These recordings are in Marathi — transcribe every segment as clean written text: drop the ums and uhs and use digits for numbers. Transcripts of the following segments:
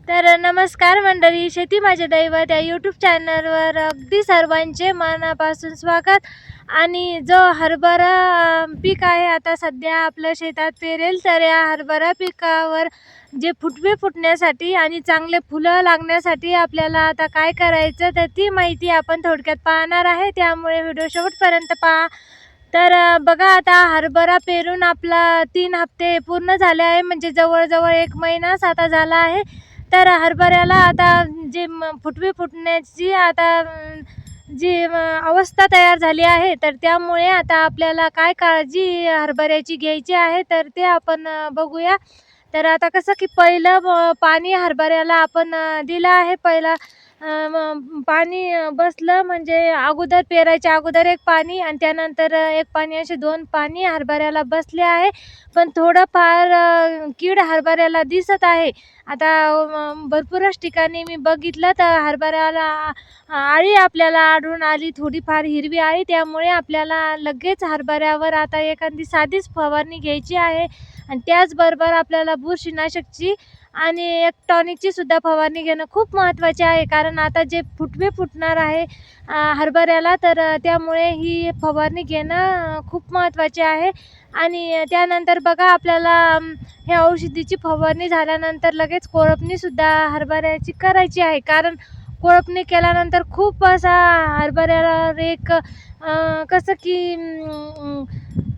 तर नमस्कार मंडळी, शेती माझे दैवत या यूट्यूब चॅनलवर अगदी सर्वांचे मनापासून स्वागत. आणि जो हरभरा पीक आहे आता सध्या आपल्या शेतात पेरेल, तर या हरभरा पिकावर जे फुटवे फुटण्यासाठी आणि चांगले फुलं लागण्यासाठी आपल्याला आता काय करायचं, तर ती माहिती आपण थोडक्यात पाहणार आहे. त्यामुळे व्हिडिओ शेवटपर्यंत पहा. तर बघा, आता हरभरा पेरून आपला 3 हप्ते पूर्ण झाले आहे, म्हणजे जवळजवळ 1 महिनाच आता झाला आहे. तर हरभऱ्याला आता जे फुटवे फुटण्याची आता जी अवस्था तयार झाली आहे, तर त्यामुळे आता आपल्याला काय काळजी हरभऱ्याची घ्यायची आहे, तर ते आपण बघूया. तर आता कसं की पहिलं पाणी हरभऱ्याला आपण दिलं आहे. पहिला पाणी बसलं म्हणजे अगोदर पेरायच्या अगोदर एक पाणी आणि त्यानंतर एक पाणी, असे 2 पाणी हरभऱ्याला बसले आहे. पण थोडंफार कीड हरभऱ्याला दिसत आहे. आता भरपूरच ठिकाणी मी बघितलं तर हरभऱ्याला आळी आपल्याला आढळून आली, थोडीफार हिरवी आळी. त्यामुळे आपल्याला लगेच हरभऱ्यावर आता एखादी साधीच फवारणी घ्यायची आहे. आणि त्याचबरोबर आपल्याला बुरशीनाशकची आणि एक टॉनिकची सुद्धा फवारणी घेणं खूप महत्त्वाचे आहे. कारण आता जे फुटवे फुटणार आहे हरभऱ्याला, तर त्यामुळे ही फवारणी घेणं खूप महत्त्वाचे आहे. आणि त्यानंतर बघा, आपल्याला हे औषधीची फवारणी झाल्यानंतर लगेच कोळपणीसुद्धा हरभऱ्याची करायची आहे. कारण कोळपणी केल्यानंतर खूप असा हरभऱ्याला एक कसं की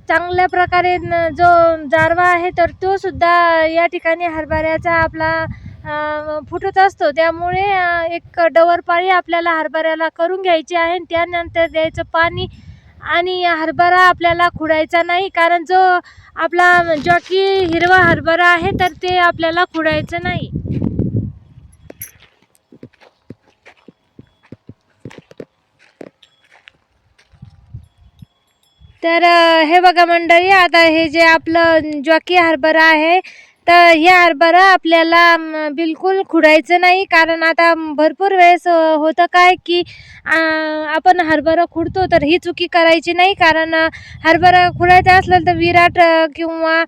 चांगल्या प्रकारे जो गारवा आहे, तर तो सुद्धा या ठिकाणी हरभऱ्याचा आपला फुटत असतो. त्यामुळे एक डवरपाळी आपल्याला हरभऱ्याला करून घ्यायची आहे आणि त्यानंतर द्यायचं पाणी. आणि हरभरा आपल्याला खुडायचा नाही, कारण जो आपला जॉकी हिरवा हरभरा आहे, तर ते आपल्याला खुडायचं नाही. तर हे बघा मंडळी, आता हे जे आपलं जॉकी हरभरा आहे, तर हे हरभरा आपल्याला बिलकुल खुडायचं नाही. कारण आता भरपूर वेळेस होतं काय की आपण हरभरा खुडतो, तर ही चुकी करायची नाही. कारण हरभरा खुडायचा असलं तर विराट किंवा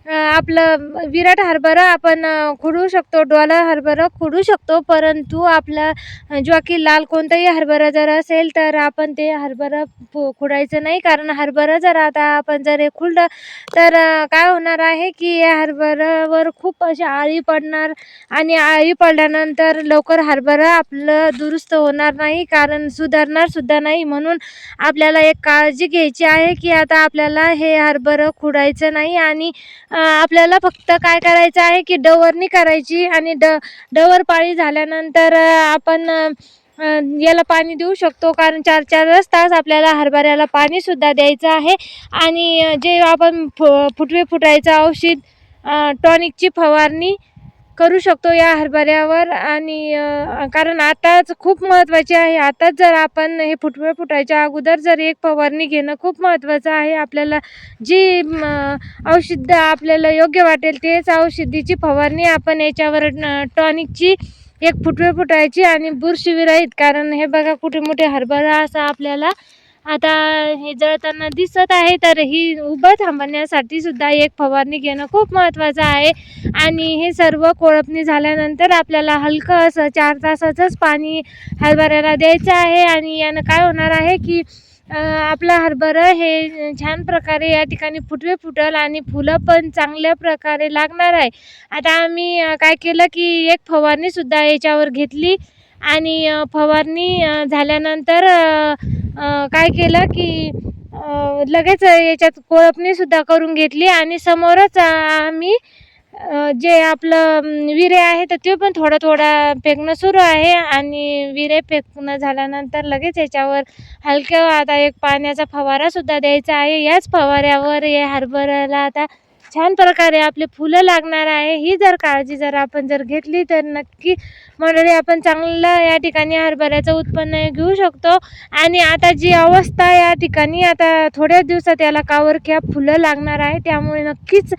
आपलं विराट हरभरा आपण खुडू शकतो, डोला हरभरा खुडू शकतो. परंतु आपला ज्वाकी लाल कोणताही हरभरा जर असेल, तर आपण ते हरभरा खुडायचं नाही. कारण हरभरा जर आता आपण जर हे खुडलं, तर काय होणार आहे की या हरभऱ्यावर खूप अशी आळी पडणार आणि आळी पडल्यानंतर लवकर हरभरा आपलं दुरुस्त होणार नाही, कारण सुधारणार सुद्धा नाही. म्हणून आपल्याला एक काळजी घ्यायची आहे की आता आपल्याला हे हरभरा खुडायचं नाही. आणि आपल्याला फक्त काय करायचं आहे की डवरणी करायची. आणि डवरपाळी झाल्यानंतर आपण याला पाणी देऊ शकतो, कारण 4-4 तास आपल्याला हरभऱ्याला पाणीसुद्धा द्यायचं आहे. आणि जे आपण फुटवे फुटायचं औषध टॉनिकची फवारणी करू शकतो या हरभऱ्यावर. आणि कारण आताच खूप महत्त्वाचे आहे. आताच जर आपण हे फुटवे फुटायच्या अगोदर जर एक फवारणी घेणं खूप महत्त्वाचं आहे. आपल्याला जी औषध आपल्याला योग्य वाटेल तेच औषधीची फवारणी आपण याच्यावर टॉनिकची एक फुटवे फुटायची आणि बुरशीविरहित. कारण हे बघा, कुठे मोठे हरभरा असा आपल्याला आता हे जळताना दिसत आहे, तर ही उभं थांबवण्यासाठी सुद्धा एक फवारणी घेणं खूप महत्त्वाचं आहे. आणि हे सर्व कोळपणी झाल्यानंतर आपल्याला हलकं असं 4 तासाचंच पाणी हरभऱ्याला द्यायचं आहे. आणि यानं काय होणार आहे की आपला हरभरा हे छान प्रकारे या ठिकाणी फुटवे फुटल आणि फुलं पण चांगल्या प्रकारे लागणार आहे. आता आम्ही काय केलं की एक फवारणीसुद्धा याच्यावर घेतली. आणि फवारणी झाल्यानंतर काय केलं की लगेच याच्यात कोळपणीसुद्धा करून घेतली. आणि समोरच आम्ही जे आपलं विरे आहे, तर ते पण थोडा फेकणं सुरू आहे. आणि विरे फेकणं झाल्यानंतर लगेच याच्यावर हलक्या आता एक पाण्याचा फवारासुद्धा द्यायचा आहे. याच फवाऱ्यावर या हरभऱ्याला आता छान प्रकारे आपले फुलं लागणार आहे. ही जर काळजी जर आपण जर घेतली, तर नक्की मंडळी आपण चांगलं या ठिकाणी हरभऱ्याचं उत्पन्न घेऊ शकतो. आणि आता जी अवस्था या ठिकाणी आता थोड्याच दिवसात याला कावरक्या फुलं लागणार आहे. त्यामुळे नक्कीच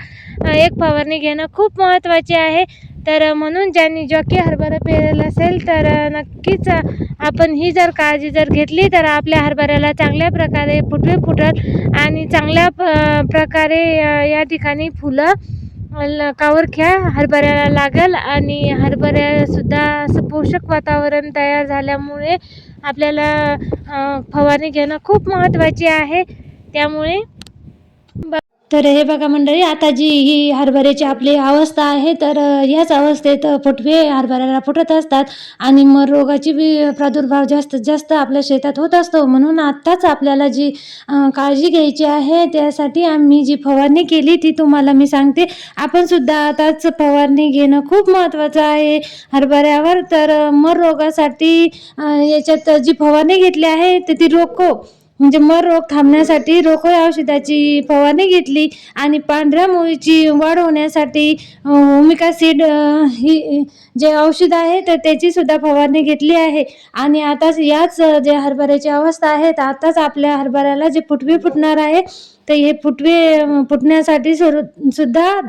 एक फवारणी घेणं खूप महत्त्वाचे आहे. तर म्हणून ज्यांनी जॉकी हरभरा पेरेल असेल, तर नक्कीच आपण ही जर काळजी जर घेतली, तर आपल्या हरभऱ्याला चांगल्या प्रकारे फुटवे फुटल आणि चांगल्या प्रकारे या ठिकाणी फुलं कावरख्या हरभऱ्याला लागेल आणि हरभऱ्यासुद्धा असं पोषक वातावरण तयार झाल्यामुळे आपल्याला फवारणी घेणं खूप महत्त्वाची आहे. त्यामुळे तर हे बघा मंडळी, आता जी ही हरभऱ्याची आपली अवस्था आहे, तर ह्याच अवस्थेत फुटवे हरभऱ्याला फुटत असतात आणि मग रोगाची बी प्रादुर्भाव जास्तीत जास्त आपल्या शेतात होत असतो. म्हणून आत्ताच आपल्याला जी काळजी घ्यायची आहे, त्यासाठी आम्ही जी फवारणी केली ती तुम्हाला मी सांगते. आपण सुद्धा आताच फवारणी घेणं खूप महत्त्वाचं आहे हरभऱ्यावर. तर मर रोगासाठी याच्यात जी फवारणी घेतली आहे तर ती म्हणजे मर रोग थांबण्यासाठी रोको या औषधाची फवारणी घेतली आणि पांढऱ्या मुळीची वाढ होण्यासाठी ओमिका सीड ही जे औषध आहे तर त्याची सुद्धा फवारणी घेतली आहे. आणि आताच याच जे हरभऱ्याची अवस्था आहे, तर आताच आपल्या हरभऱ्याला जे फुटवे फुटणार आहे, तर हे फुटवे फुटण्यासाठी सुद्धा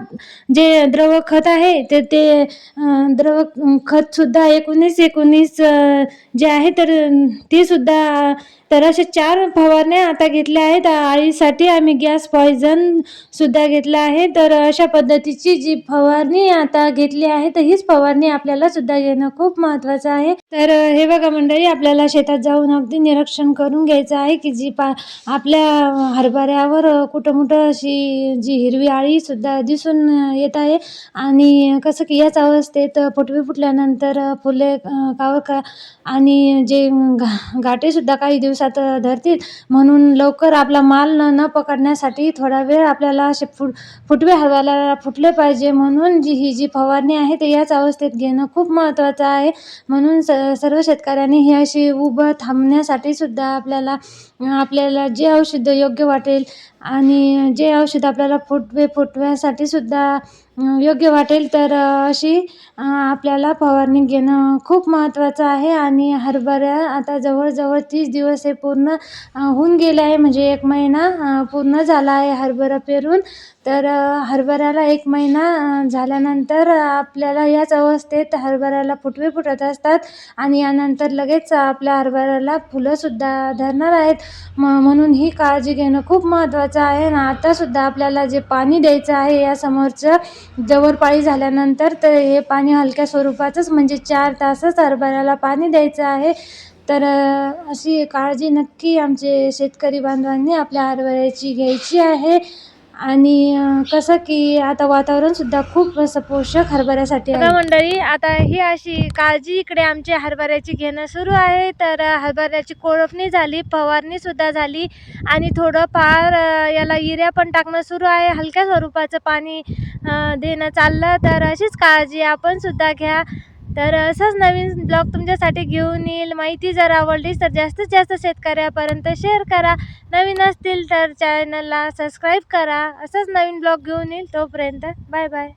जे द्रव खत आहे तर ते द्रव खतसुद्धा 19-19 जे आहे तर ते सुद्धा, तर अशा 4 फवारण्या आता घेतल्या आहेत. अळीसाठी आम्ही गॅस पॉइझन सुद्धा घेतला आहे. तर अशा पद्धतीची जी फवारणी आता घेतली आहे, तर हीच फवारणी आपल्याला सुद्धा घेणं खूप महत्त्वाचं आहे. तर हे बघा मंडळी, आपल्याला शेतात जाऊन अगदी निरीक्षण करून घ्यायचं आहे की जी आपल्या हरभऱ्यावर कुठं अशी जी हिरवी आळी सुद्धा दिसून येत आहे. आणि कसं की याच अवस्थेत फुटवे फुटल्यानंतर फुले आणि जे गाठेसुद्धा काही दिवसात धरतील. म्हणून लवकर आपला माल न पकडण्यासाठी थोडा वेळ आपल्याला असे फुटवे हरभऱ्याला फुटले पाहिजे. म्हणून ही जी फवारणी आहे ते याच अवस्थेत घेणं खूप महत्त्वाचं आहे. म्हणून सर्व शेतकऱ्यांनी ही अशी उभं थांबण्यासाठी सुद्धा आपल्याला जे औषध योग्य वाटेल आणि जे औषध आपल्याला फुटव्यासाठी सुद्धा योग्य वाटेल, तर अशी आपल्याला फवारणी घेणं खूप महत्त्वाचं आहे. आणि हरभरा आता जवळजवळ 30 दिवस हे पूर्ण होऊन गेले आहे, म्हणजे 1 महिना पूर्ण झाला आहे हरभरा पेरून. तर हरभऱ्याला 1 महिना झाल्यानंतर आपल्याला याच अवस्थेत हरभऱ्याला फुटवे फुटत असतात आणि यानंतर लगेच आपल्या हरभऱ्याला फुलंसुद्धा धरणार आहेत. म्हणून ही काळजी घेणं खूप महत्त्वाचं आहे. आणि आतासुद्धा आपल्याला जे पाणी द्यायचं आहे या समोरचं जवळपाळी झाल्यानंतर, तर हे पाणी हलक्या स्वरूपाचंच, म्हणजे 4 तासच हरभऱ्याला पाणी द्यायचं आहे. तर अशी काळजी नक्की आमचे शेतकरी बांधवांनी आपल्या हरभऱ्याची घ्यायची आहे. आणि कसं की आता वातावरणसुद्धा खूप असं पोषक हरभऱ्यासाठी आहे. मंडळी, आता ही अशी काळजी इकडे आमच्या हरभऱ्याची घेणं सुरू आहे. तर हरभऱ्याची कोळपणी झाली, फवारणीसुद्धा झाली आणि थोडंफार याला युरिया पण टाकणं सुरू आहे. हलक्या स्वरूपाचं पाणी देणं चाललं. तर अशीच काळजी आपण सुद्धा घ्या. तर असंच नवीन ब्लॉग तुमच्यासाठी घेऊन येईल. माहिती जर आवडली तर जास्तीत जास्त शेतकऱ्यापर्यंत शेअर करा. नवीन असतील तर चॅनलला सबस्क्राईब करा. असंच नवीन ब्लॉग घेऊन येईल. तोपर्यंत बाय बाय.